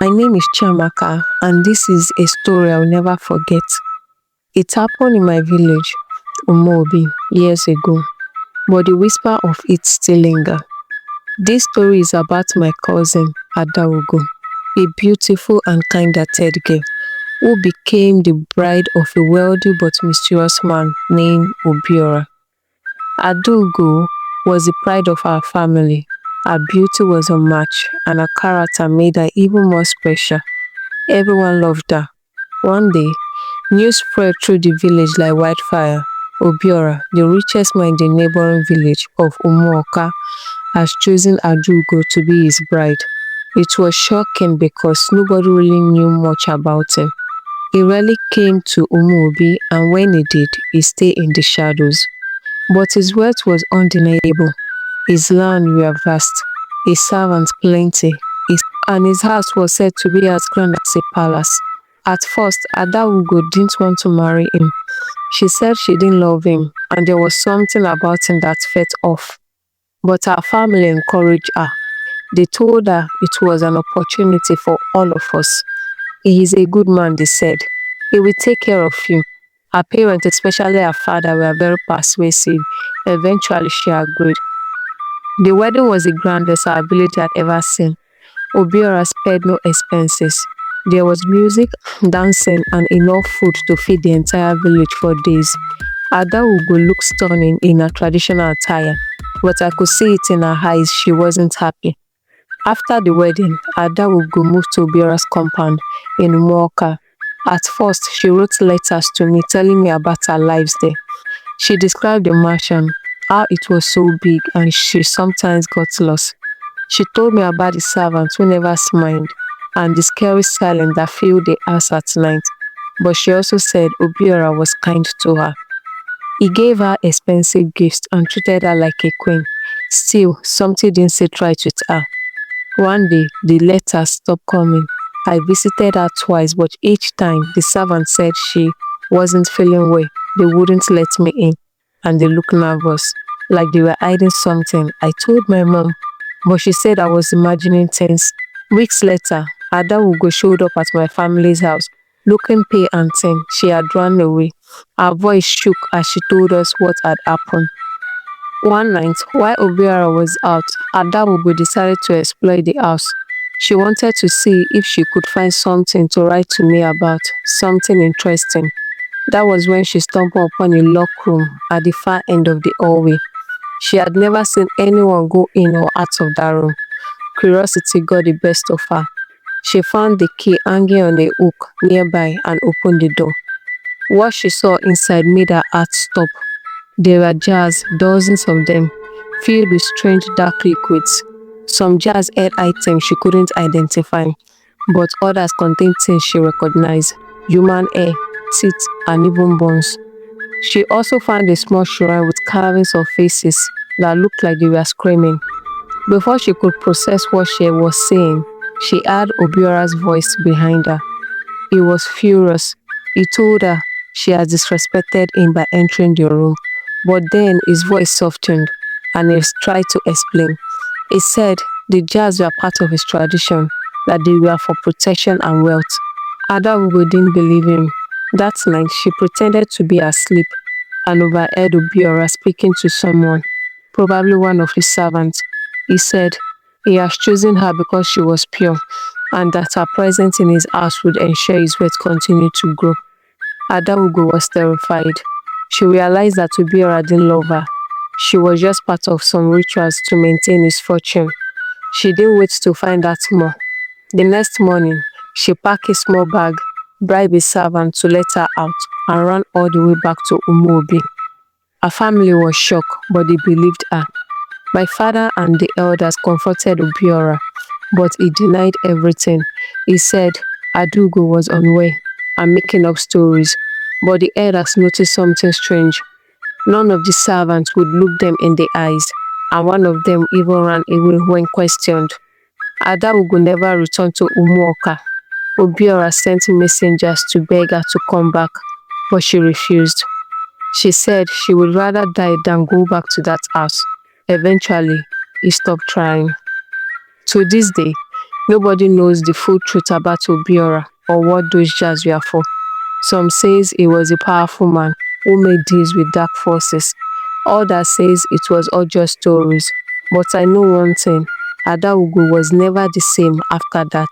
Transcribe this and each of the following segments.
My name is Chamaka, and this is a story I'll never forget. It happened in my village, Umobi, years ago, but the whisper of it still linger. This story is about my cousin, Adaugo, a beautiful and kind-hearted girl who became the bride of a wealthy but mysterious man named Obiora. Adaugo was the pride of our family. Her beauty was unmatched, and her character made her even more special. Everyone loved her. One day, news spread through the village like wildfire. Obiora, the richest man in the neighboring village of Umuoka, has chosen Adaugo to be his bride. It was shocking because nobody really knew much about him. He rarely came to Umuobi, and when he did, he stayed in the shadows. But his wealth was undeniable. His land were vast, his servants plenty, and his house was said to be as grand as a palace. At first, Adaugo didn't want to marry him. She said she didn't love him, and there was something about him that felt off. But her family encouraged her. They told her it was an opportunity for all of us. He is a good man, they said. He will take care of you. Her parents, especially her father, were very persuasive. Eventually, she agreed. The wedding was the grandest our village had ever seen. Obiora spared no expenses. There was music, dancing, and enough food to feed the entire village for days. Adaugo looked stunning in her traditional attire, but I could see it in her eyes she wasn't happy. After the wedding, Adaugo moved to Obiora's compound in Umuoka. At first, she wrote letters to me telling me about her lives there. She described the mansion, how it was so big and she sometimes got lost. She told me about the servants who never smiled and the scary silence that filled the house at night. But she also said Obiora was kind to her. He gave her expensive gifts and treated her like a queen. Still, something didn't sit right with her. One day, the letters stopped coming. I visited her twice, but each time the servant said she wasn't feeling well. They wouldn't let me in, and they looked nervous, like they were hiding something. I told my mom, but she said I was imagining things. Weeks later, Adaugo showed up at my family's house, looking pale and thin. She had run away. Her voice shook as she told us what had happened. One night, while Obiora was out, Adaugo decided to explore the house. She wanted to see if she could find something to write to me about, something interesting. That was when she stumbled upon a locked room at the far end of the hallway. She had never seen anyone go in or out of that room. Curiosity got the best of her. She found the key hanging on a hook nearby and opened the door. What she saw inside made her heart stop. There were jars, dozens of them, filled with strange dark liquids. Some jars held items she couldn't identify, but others contained things she recognized: human hair, teeth, and even bones. She also found a small shrine with carvings of faces that looked like they were screaming. Before she could process what she was saying, she heard Obiora's voice behind her. He was furious. He told her she had disrespected him by entering the room. But then his voice softened and he tried to explain. He said the jars were part of his tradition, that they were for protection and wealth. Adaugo didn't believe him. That night, she pretended to be asleep and overheard Obiora speaking to someone, probably one of his servants. He said he has chosen her because she was pure and that her presence in his house would ensure his wealth continued to grow. Adaugo was terrified. She realized that Obiora didn't love her. She was just part of some rituals to maintain his fortune. She didn't wait to find out more. The next morning, she packed a small bag, bribed a servant to let her out, and ran all the way back to Umuobi. Her family was shocked, but they believed her. My father and the elders comforted Obiora, but he denied everything. He said Adaugo was unaware and making up stories, but the elders noticed something strange. None of the servants would look them in the eyes, and one of them even ran away when questioned. Adaugo never returned to Umuoka. Obiora sent messengers to beg her to come back, but she refused. She said she would rather die than go back to that house. Eventually, he stopped trying. To this day, Nobody knows the full truth about Obiora or what those jars were for. Some says he was a powerful man who made deals with dark forces. Others says it was all just stories. But I know one thing, Adaugo was never the same after that.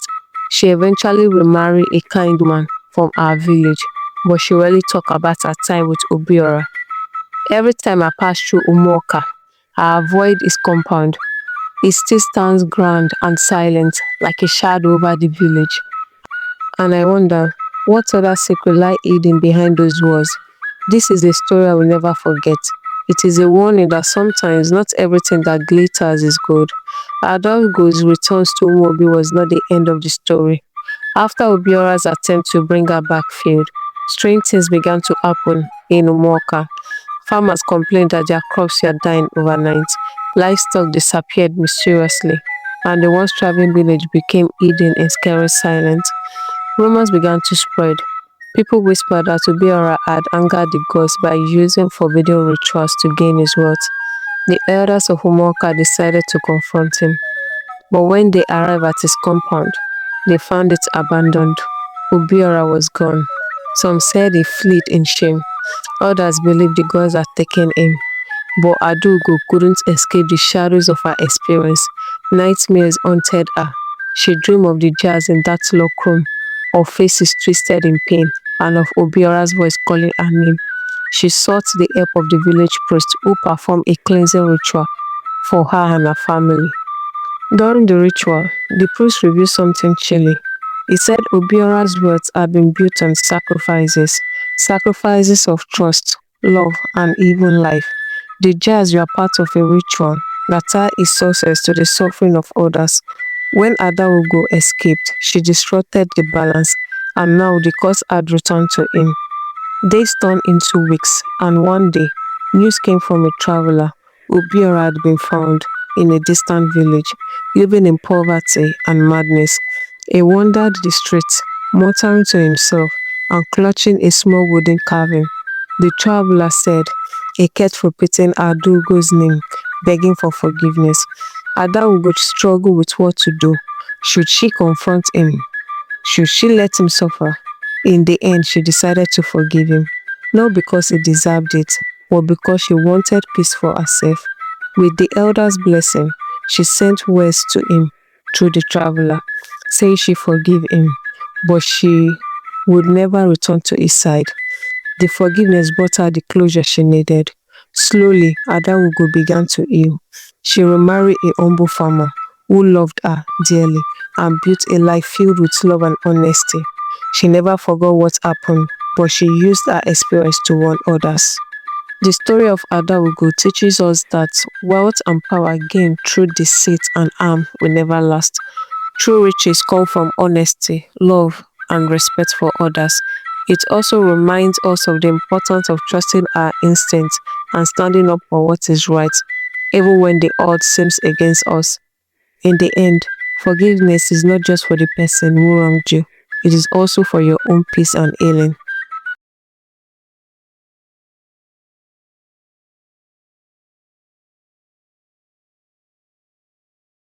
She eventually remarried a kind man from our village, but she rarely talked about her time with Obiora. Every time I pass through Umoka, I avoid his compound. He still stands grand and silent, like a shadow over the village. And I wonder, what other secret lie hidden behind those walls? This is a story I will never forget. It is a warning that sometimes not everything that glitters is gold. Adolgo's returns to Umobi was not the end of the story. After Obiora's attempt to bring her back failed, strange things began to happen in Umoka. Farmers complained that their crops were dying overnight, livestock disappeared mysteriously, and the once thriving village became hidden in scary silence. Rumors began to spread. People whispered that Obiora had angered the gods by using forbidden rituals to gain his wealth. The elders of Umoka decided to confront him, but when they arrived at his compound, they found it abandoned. Obiora was gone. Some said he fled in shame. Others believed the gods had taken him. But Adaugo couldn't escape the shadows of her experience. Nightmares haunted her. She dreamed of the jars in that locked room, of faces twisted in pain, and of Obiora's voice calling her name. She sought the help of the village priest who performed a cleansing ritual for her and her family. During the ritual, the priest revealed something chilling. He said Obiora's words had been built on sacrifices, sacrifices of trust, love, and even life. The jars were part of a ritual that tied his success to the suffering of others. When Adaugo escaped, she disrupted the balance, and now the curse had returned to him. Days turned into weeks, and one day, news came from a traveler. Obiora had been found in a distant village, living in poverty and madness. He wandered the streets, muttering to himself and clutching a small wooden carving. The traveler said he kept repeating Adaugo's name, begging for forgiveness. Adaugo struggled with what to do. Should she confront him? Should she let him suffer? In the end, she decided to forgive him, not because he deserved it, but because she wanted peace for herself. With the elder's blessing, she sent words to him through the traveler, saying she forgave him, but she would never return to his side. The forgiveness brought her the closure she needed. Slowly, Adaugo began to heal. She remarried a humble farmer who loved her dearly and built a life filled with love and honesty. She never forgot what happened, but she used her experience to warn others. The story of Adaugo teaches us that wealth and power gained through deceit and harm will never last. True riches come from honesty, love, and respect for others. It also reminds us of the importance of trusting our instincts and standing up for what is right, even when the odds seems against us. In the end, forgiveness is not just for the person who wronged you, it is also for your own peace and healing.